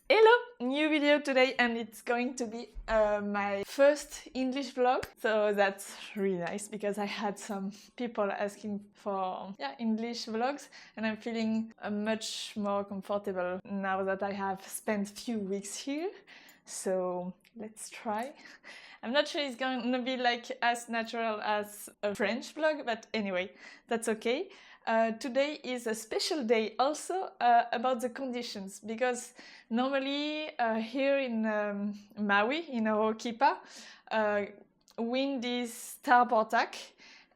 Hello! New video today, and it's going to be my first English vlog. So that's really nice because I had some people asking for English vlogs, and I'm feeling much more comfortable now that I have spent few weeks here. So let's try. I'm not sure it's going to be like as natural as a French vlog, but anyway, that's okay. Today is a special day also about the conditions, because normally here in Maui, in Aokipa, wind is Starboard,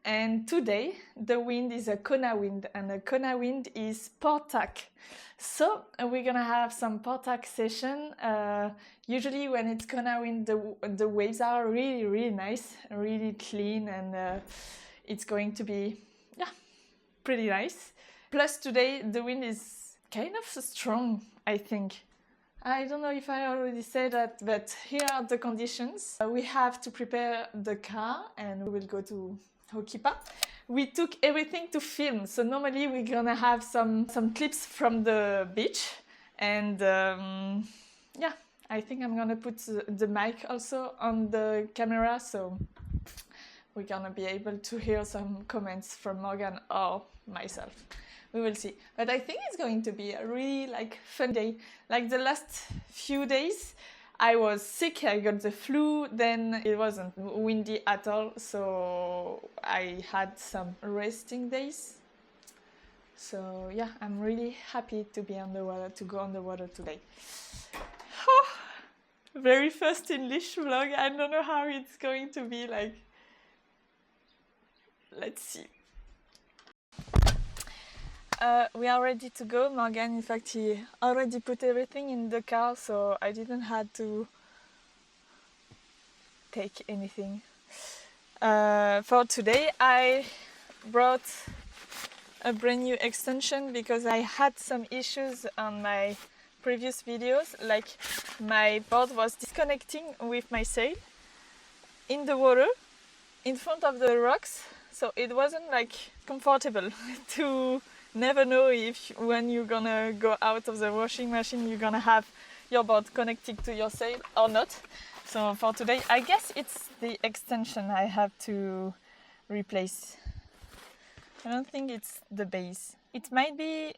and today the wind is a Kona wind, and a Kona wind is Portak. So we're gonna have some Portak session. Usually when it's Kona wind, the waves are really nice, really clean, and it's going to be pretty nice. Plus today the wind is kind of strong, I think. I don't know if I already said that, but here are the conditions. We have to prepare the car and we will go to Aokipa. We took everything to film, so normally we're gonna have some clips from the beach, and I think I'm gonna put the mic also on the camera, so we're gonna be able to hear some comments from Morgan or myself. We will see. But I think it's going to be a really fun day. Like the last few days, I was sick, I got the flu, then it wasn't windy at all, so I had some resting days. So yeah, I'm really happy to be on the water, to go on the water today. Oh, very first English vlog. I don't know how it's going to be like. Let's see. We are ready to go. Morgan, in fact, he already put everything in the car, so I didn't have to take anything. For today, I brought a brand new extension because I had some issues on my previous videos. Like my board was disconnecting with my sail in the water in front of the rocks. So it wasn't comfortable to never know if when you're gonna go out of the washing machine you're gonna have your board connected to your sail or not. So for today, I guess it's the extension I have to replace. I don't think it's the base. It might be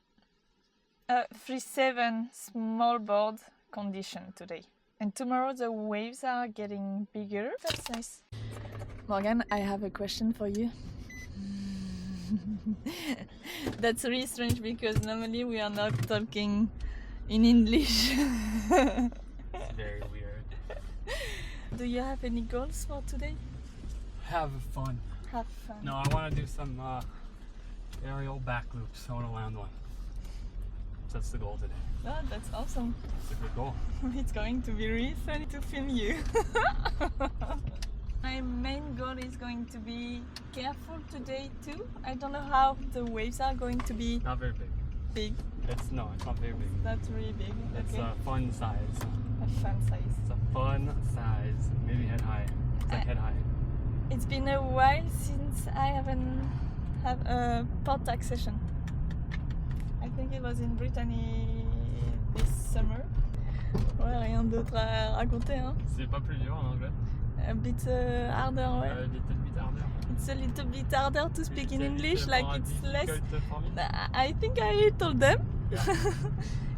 a 3/7 small board condition today. And tomorrow the waves are getting bigger. That's nice. Morgan, I have a question for you. That's really strange because normally we are not talking in English. It's very weird. Do you have any goals for today? Have fun. Have fun. No, I want to do some aerial back loops. I want to land one. So that's the goal today. Oh, that's awesome. It's a good goal. It's going to be really funny to film you. My main goal is going to be careful today too. I don't know how the waves are going to be. Not very big. Big? It's not very big. That's really big. It's okay. a fun size. A fun size. It's a fun size. Maybe head high. It's like head high. It's been a while since I haven't had a Portak session. I think it was in Brittany this summer. Ouais, rien d'autre à raconter, hein. C'est pas plus dur en anglais. A bit harder, ouais. A little bit harder. It's a little bit harder to speak in English, like it's less. For me. I think I told them. Yeah.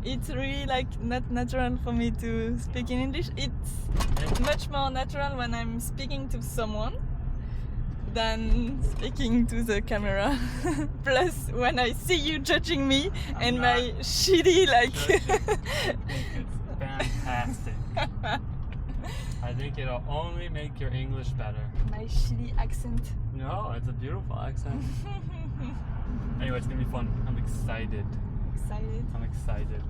It's really not natural for me to speak in English. It's much more natural when I'm speaking to someone than speaking to the camera. Plus, when I see you judging me and my shitty It's fantastic. I think it'll only make your English better. My shitty accent. No, it's a beautiful accent. Anyway, it's gonna be fun. I'm excited. Excited. I'm excited.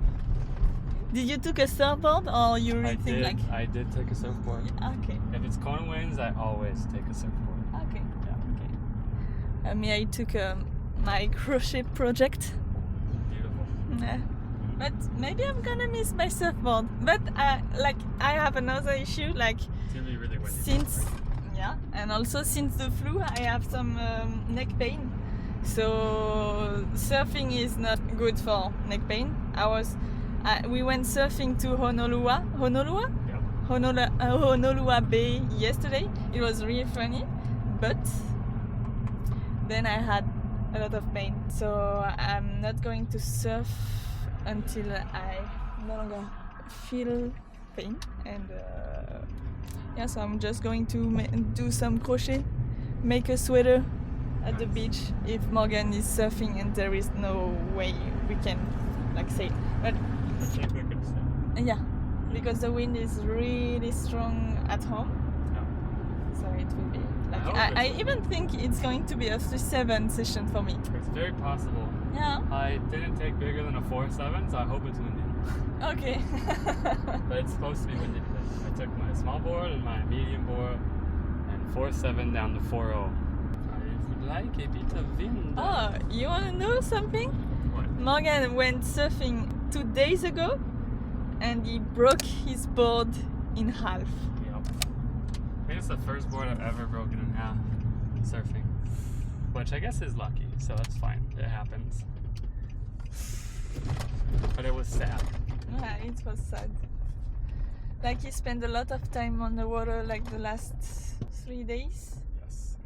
Did you took a surfboard or you really think I did take a surfboard. Okay. If it's Kona winds, I always take a surfboard. Okay. Yeah. Okay. Me, I took my crochet project. Beautiful. Yeah. But maybe I'm gonna miss my surfboard. But I have another issue. It's gonna be really windy. Since and also since the flu, I have some neck pain. So surfing is not good for neck pain. We went surfing to Honolua. Yep. Honolua Bay yesterday. It was really funny, but then I had a lot of pain, so I'm not going to surf until I no longer feel pain. And yeah, so I'm just going to do some crochet, make a sweater at the beach if Morgan is surfing and there is no way we can like sail. But I think we could say. yeah, because the wind is really strong at home, Yeah. so it will be like hope I it's- even think it's going to be a 3-7 session for me. It's very possible. Yeah. I didn't take bigger than a 4.7, so I hope it's windy. Okay. But it's supposed to be windy today. I took my small board and my medium board and 4.7 down to 4.0. I would like a bit of wind. Oh, you want to know something? What? Morgan went surfing 2 days ago and he broke his board in half. Yep. I think it's the first board I've ever broken in half surfing. Which I guess is lucky, so that's fine. It happens. But it was sad. Yeah, it was sad. Like he spent a lot of time on the water like the last 3 days Yes.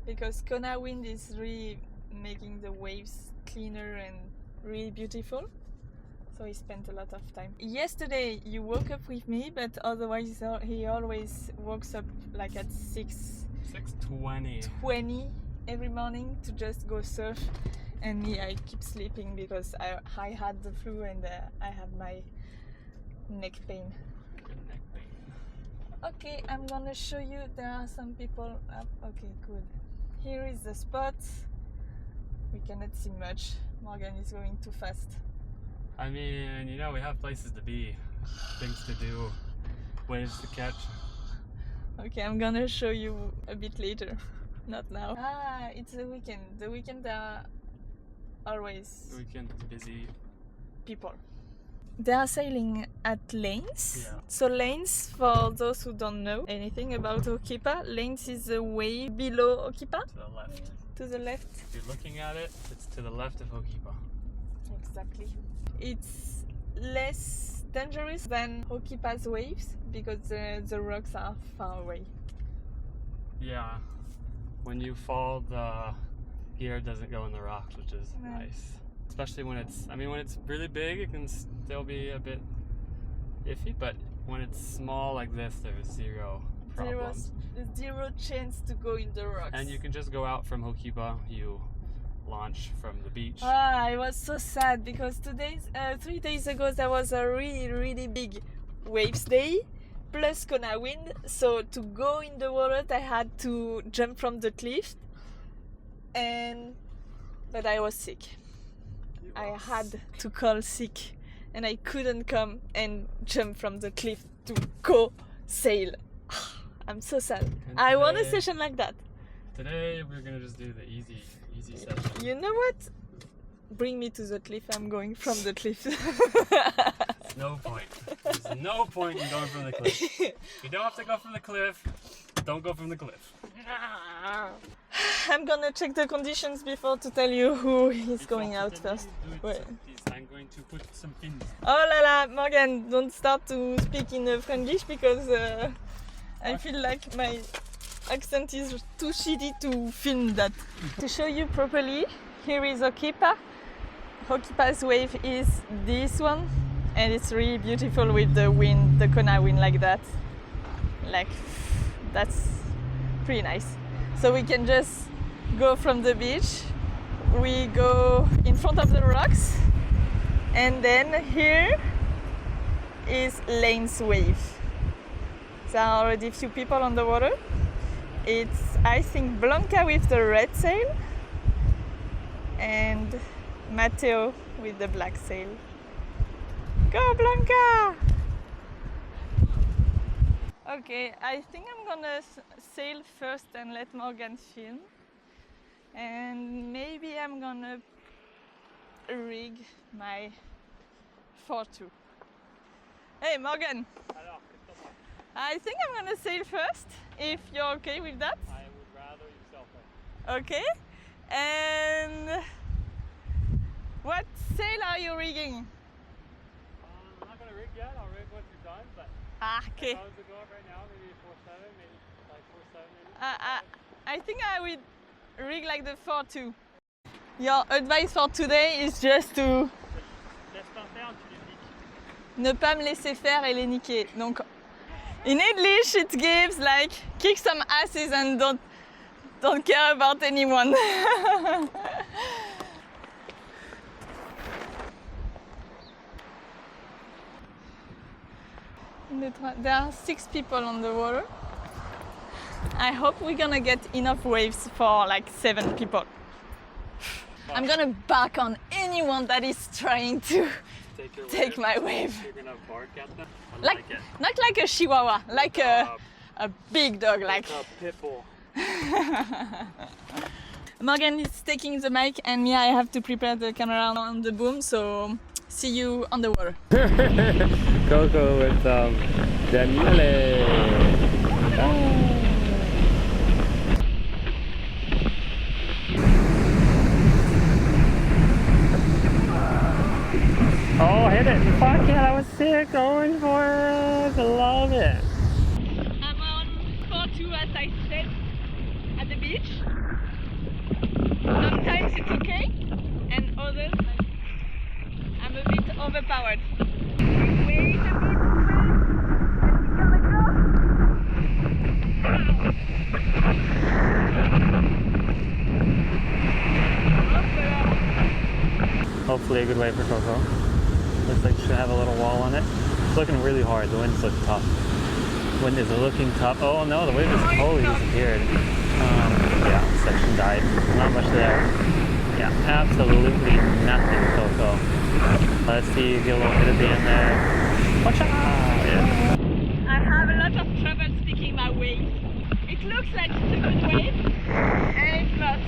because Kona wind is really making the waves cleaner and really beautiful. So he spent a lot of time. Yesterday you woke up with me, but otherwise he always wakes up like at 6:20 6:20. every morning to just go surf. And me, I keep sleeping because I had the flu and I have my neck pain. Good neck pain. Okay, I'm gonna show you. There are some people up. Okay, good. Here is the spot. We cannot see much. Morgan is going too fast. I mean, you know, we have places to be, things to do, waves to catch. Okay, I'm gonna show you a bit later. Not now. Ah, it's the weekend. The weekend are always Weekend busy. people. They are sailing at Lanes. Yeah. So Lanes, for those who don't know anything about Hokipa, Lanes is the way below Hokipa, To the left. to the left. If you're looking at it, it's to the left of Hokipa. Exactly. It's less dangerous than Hokipa's waves because the rocks are far away. Yeah. When you fall, the gear doesn't go in the rocks, which is No. nice. Especially when when it's really big, it can still be a bit iffy, but when it's small like this, there's zero problems. Zero chance to go in the rocks. And you can just go out from Hokipa, you launch from the beach. Ah, I was so sad because 3 days ago there was a really big waves day plus Kona wind. So to go in the water, I had to jump from the cliff, but I was sick. I had to call sick, and I couldn't come and jump from the cliff to go sail. I'm so sad. And I want a today- session like that. Today we're gonna just do the easy session. You know what? Bring me to the cliff. I'm going from the cliff. No point. There's no point in going from the cliff. You don't have to go from the cliff. Don't go from the cliff. I'm gonna check the conditions before to tell you who is going out first. Wait. I'm going to put some pins. Oh la la, Morgan, don't start to speak in French because I feel like my accent is too shitty to film that. To show you properly, here is Hokipa. Hokipa's wave is this one, and it's really beautiful with the wind, the Kona wind like that. Like, that's pretty nice. So we can just go from the beach, we go in front of the rocks, and then here is Lane's wave. There are already a few people on the water. It's, I think, Blanca with the red sail and Matteo with the black sail. Go Blanca! Okay, I think I'm gonna sail first and let Morgan film. And maybe I'm gonna rig my 4-2. Hey Morgan, I think I'm gonna sail first, if you're okay with that. I would rather you self. Okay. And what sail are you rigging? yet. I'll rig once you're done, but Ah, if okay. I was to go up right now, maybe 4.7, maybe like 4.7 maybe. I think I will rig like the 4-2. Your advice for today is just to Laisse pas faire, tu les niques. ne pas me laisser faire et les niquer. Donc, in English, it gives like kick some asses and don't care about anyone. There are 6 people on the water. I hope we're gonna get enough waves for like 7 people. I'm gonna back on anyone that is trying to take my wave. You're gonna bark at them? I Like, like it. not like a chihuahua, like a big dog, like. a pit bull. Morgan is taking the mic and me, I have to prepare the camera on the boom, so see you on the water. Coco with Daniele. Oh, hit it! Fuck yeah, that was sick! Going for it! I love it! I'm on 4-2 as I said at the beach. Sometimes it's okay, and others I'm a bit overpowered. Wait a bit, Hopefully a good wave for Coco. Looks like she should have a little wall on it. It's looking really hard. The wind's looking tough. Wind is looking tough. Oh no, the wave has totally disappeared. Yeah, section died. Not much there. Yeah, absolutely nothing, Coco. Let's see you get a little bit at the end there. Watch out! Yeah. I have a lot of trouble speaking my wave. It looks like it's a good wave, and it's not.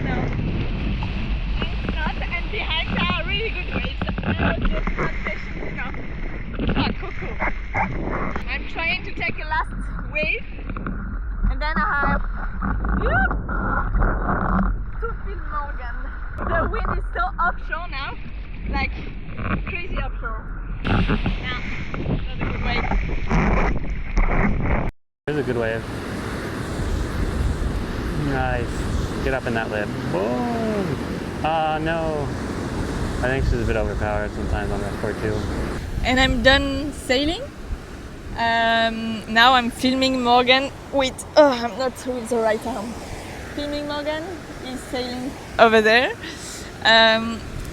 No. It's not, and behind there are really good waves. I was just not patient enough. Ah, Coco. I'm trying to take a last wave, and then I have to film Morgan. The wind is so offshore now, like crazy offshore. Yeah, not a good wave. Here's a good wave. Nice. Get up in that lip. Boom! Ah, no. I think she's a bit overpowered sometimes on that 4-2. And I'm done sailing. Now I'm filming Morgan with, I'm not with the right arm. Filming Morgan, he's sailing over there.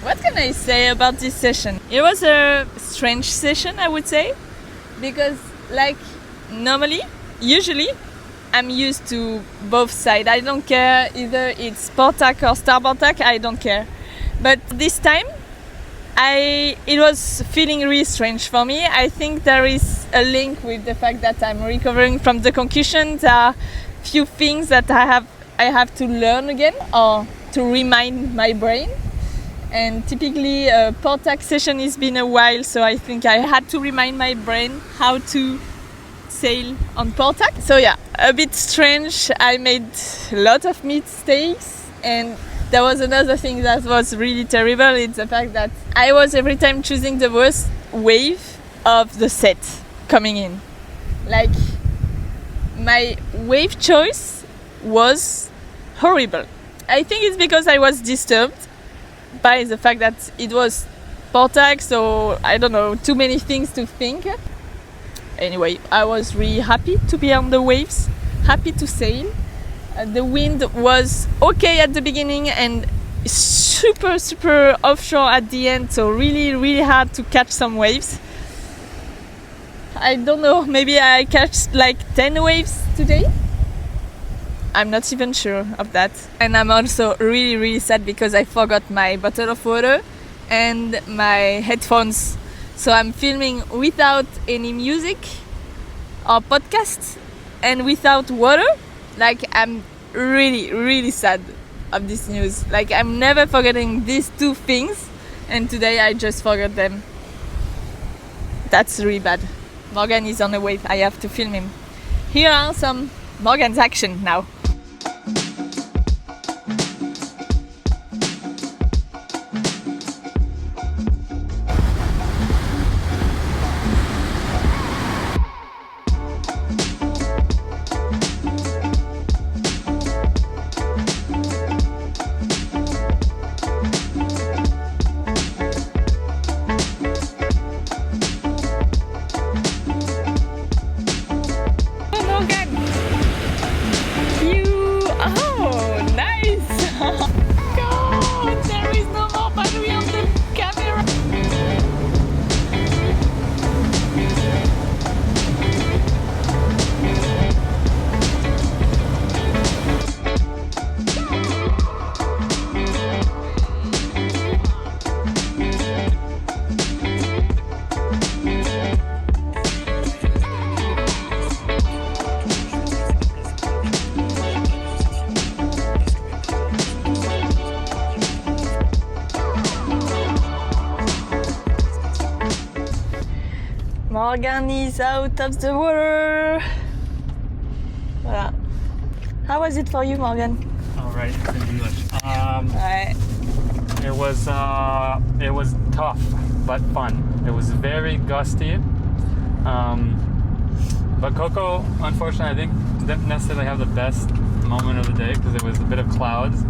What can I say about this session? It was a strange session, I would say, because like normally, usually, I'm used to both sides. I don't care either it's port tack or starboard tack, I don't care. But this time, it was feeling really strange for me. I think there is a link with the fact that I'm recovering from the concussion. There are few things that I have to learn again or to remind my brain. And typically a port tack session has been a while, so I think I had to remind my brain how to sail on port tack. So yeah, a bit strange. I made a lot of mistakes, and there was another thing that was really terrible. It's the fact that I was every time choosing the worst wave of the set coming in. Like my wave choice was horrible. I think it's because I was disturbed by the fact that it was port tack, so I don't know, too many things to think. Anyway, I was really happy to be on the waves, happy to sail. The wind was okay at the beginning and super offshore at the end, so really hard to catch some waves. I don't know, maybe I catch like 10 waves today. I'm not even sure of that. And I'm also really sad because I forgot my bottle of water and my headphones. So I'm filming without any music or podcasts and without water. Like I'm really sad of this news. Like I'm never forgetting these two things, and today I just forgot them. That's really bad. Morgan is on the wave, I have to film him. Here are some Morgan's action now. Morgan is out of the water. Voilà. How was it for you, Morgan? All right, it's in English. Ouais. It was tough but fun. It was very gusty. But Coco, unfortunately, I think didn't necessarily have the best moment of the day because it was a bit of clouds.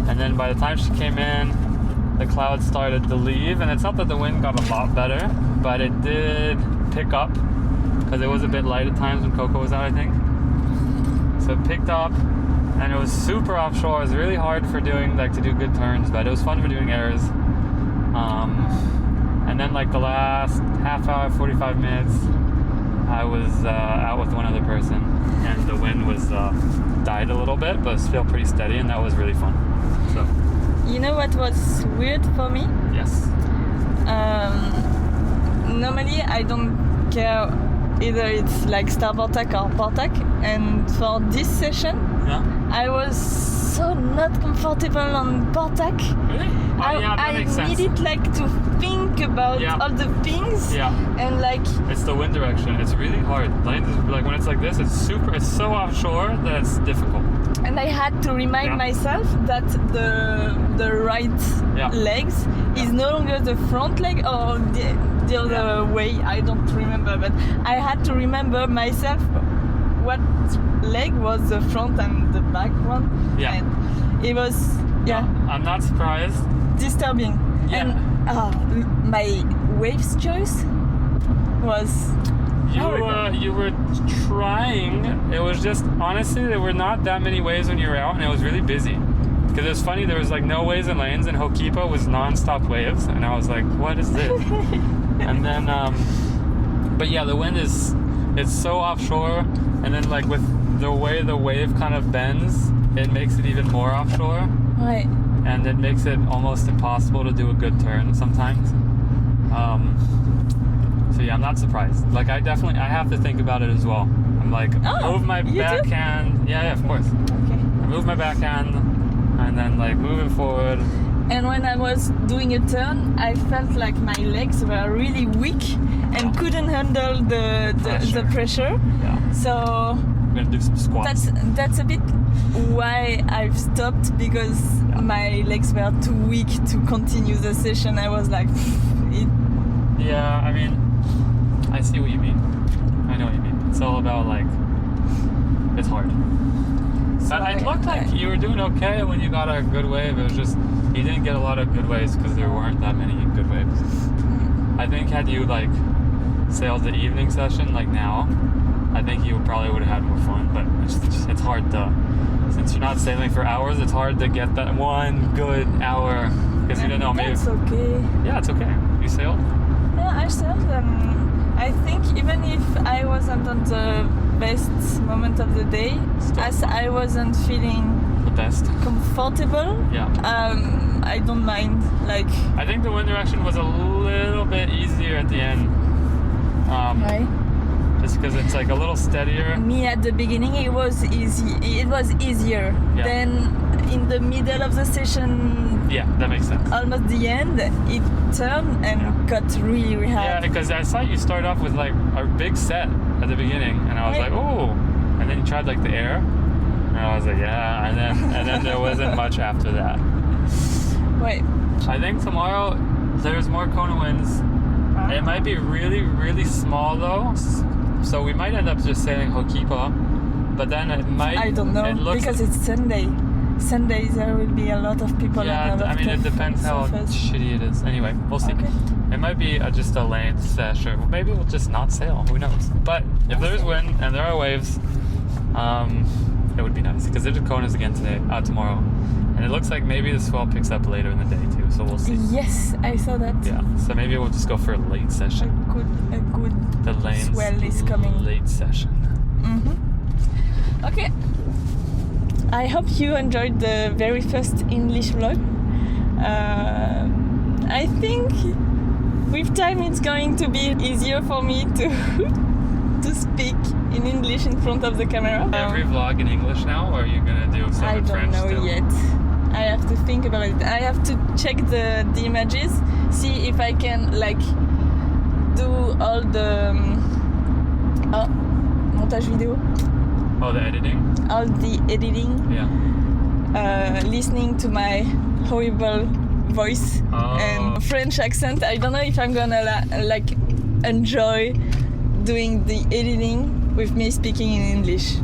And then by the time she came in, the clouds started to leave. And it's not that the wind got a lot better, but it did pick up because it was a bit light at times when Coco was out, I think. So it picked up, and it was super offshore. It was really hard for doing to do good turns, but it was fun for doing errors. And then the last half hour, 45 minutes, I was out with one other person, and the wind was died a little bit, but still pretty steady, and that was really fun. So. You know what was weird for me? Yes. Normally I don't care either it's Star Portac or Portac, and for this session, Yeah. I was so not comfortable on Portac. Really? Yeah, that makes sense. I needed to think about all the things. Yeah. And it's the wind direction. It's really hard. When it's like this, it's so offshore that it's difficult. And I had to remind myself that the right legs is no longer the front leg or the other way. I don't remember, but I had to remember myself what leg was the front and the back one. Yeah. And it was I'm not surprised. disturbing. Yeah. And my waves choice was You were trying. It was just, honestly, there were not that many waves when you were out, and it was really busy. Because it was funny, there was no waves and lanes, and Ho'okipa was non-stop waves, and I was like, what is this? And then, but yeah, the wind it's so offshore, and then with the way the wave kind of bends, it makes it even more offshore. Right. And it makes it almost impossible to do a good turn sometimes. So yeah, I'm not surprised. I have to think about it as well. I'm move my backhand. Yeah, of course. Okay. I move my backhand, and then moving forward. And when I was doing a turn, I felt like my legs were really weak and couldn't handle the pressure. Yeah. So I'm gonna do some squats. That's a bit why I've stopped, because my legs were too weak to continue the session. I was like, Yeah, I mean, I see what you mean. I know what you mean. It's all about it's hard. So it looked like you were doing okay when you got a good wave. It was just you didn't get a lot of good waves because there weren't that many good waves. I think had you sailed the evening session now, I think you probably would have had more fun. But it's hard to, since you're not sailing for hours, it's hard to get that one good hour because you don't know maybe. It's okay. Yeah, it's okay. You sailed. Yeah, I sailed. I think even if I wasn't on the best moment of the day, as I wasn't feeling the best comfortable, I don't mind. I think the wind direction was a little bit easier at the end. Right. Just because it's a little steadier. Me at the beginning, it was easy. It was easier. Yeah. Then in the middle of the session, yeah, that makes sense. Almost the end, it turned and got really, really hard. Yeah, because I saw you start off with a big set at the beginning, and I was like, oh, and then you tried the air, and I was like, yeah, and then there wasn't much after that. Wait. I think tomorrow there's more Kona winds. It might be really, really small though, so we might end up just sailing Ho'okipa, but then it might. I don't know, because it's Sunday. Sundays there will be a lot of people. Yeah, I mean it depends how shitty it is. Anyway, we'll see. Okay. It might be just a lane session. Maybe we'll just not sail. Who knows? But if there's wind and there are waves, it would be nice because there's Konas again tomorrow, and it looks like maybe the swell picks up later in the day too. So we'll see. Yes, I saw that. Yeah. So maybe we'll just go for a late session. A good The lanes swell is coming. Late session. Okay. I hope you enjoyed the very first English vlog. I think with time it's going to be easier for me to speak in English in front of the camera. Every vlog in English now, or are you gonna do some in French I don't know still? yet. I have to think about it. I have to check the images, see if I can do all the montage vidéo, Oh, the editing? all the editing, Yeah. listening to my horrible voice and French accent. I don't know if I'm gonna like enjoy doing the editing with me speaking in English.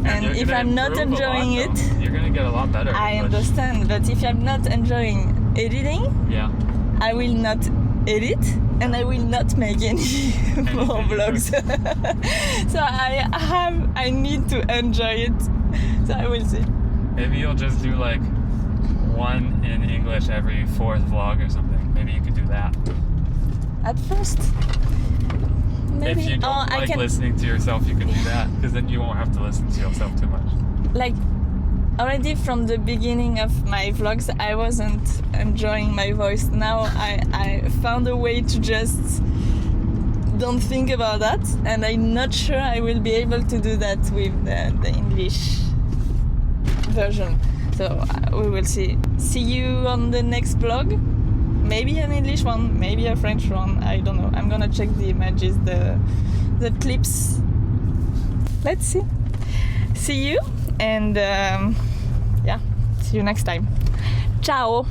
And you're if gonna I'm not improve a lot, enjoying though. it, You're gonna get a lot better. I English. understand. But if I'm not enjoying editing, Yeah. I will not edit and I will not make any more vlogs. So I need to enjoy it. So I will see. Maybe you'll just do like one in English every 4th vlog or something. Maybe you could do that. At first. Maybe. If you don't I like can listening to yourself, you can do that because then you won't have to listen to yourself too much. like already from the beginning of my vlogs I wasn't enjoying my voice. Now I found a way to just don't think about that, and I'm not sure I will be able to do that with the English version. So we will see. See you on the next vlog. Maybe an English one, maybe a French one, I don't know. I'm gonna check the images, the clips. Let's see. See you, and yeah, see you next time. Ciao!